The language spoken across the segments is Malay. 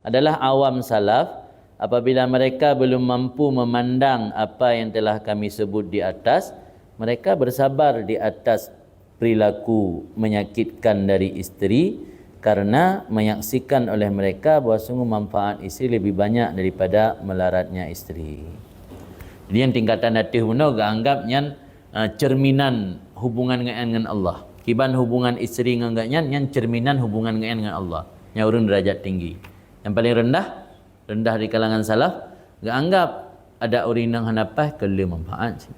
adalah awam salaf. Apabila mereka belum mampu memandang apa yang telah kami sebut di atas, mereka bersabar di atas perilaku menyakitkan dari isteri karena menyaksikan oleh mereka bahawa sungguh manfaat isteri lebih banyak daripada melaratnya isteri. Jadi yang tingkatan atas pun anggapnya cerminan hubungan dengan Allah. Kiban hubungan isteri dengan yang cerminan hubungan dengan Allah. Yang urun derajat tinggi. Yang paling rendah di kalangan salaf, gak anggap ada orang yang hanapai kele manfaat.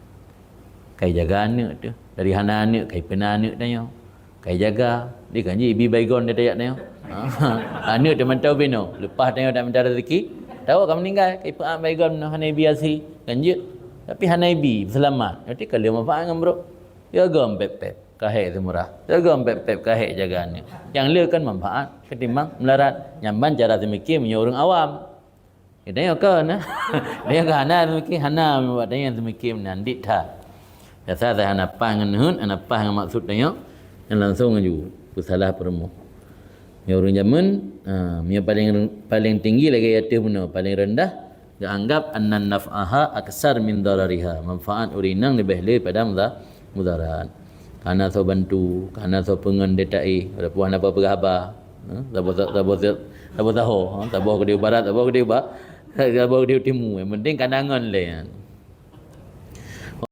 Kai jaga anak tu. Dari hana anak, kai pena anak tanya. Kai jaga. Dia kan je ibi baygon dia tayak tanya. Anak dia mantau bino. Lepas tanya tak minta rezeki. Tahu kamu meninggal. Kai pena baygon hana ibi asi. Kan je. Tapi hana ibi selamat. Nanti kele manfaat dengan bro. Dia gom pep-pep. Kahek semurah. Dia gom pep-pep kahek jaga anak. Yang le kan manfaat. Ketimbang melarat. Nyamban cara demikian punya orang awam. Dia kan dia kan hana buat dia demikian nanti tak. Biasa saya hana pangan hun, hana pangan maksud dia yang langsung aju salah permu. Yang orang zaman yang paling tinggi lagi yaitu benar paling rendah dia anggap annan naf'aha aksar min darariha. Manfaat urinang lebih daripada mudarat. Karena so bantu, karena so pengen detai, ada puan apa berapa. Tak tahu ke dia barat, tak tahu ke dia timur. Yang penting kandangan le.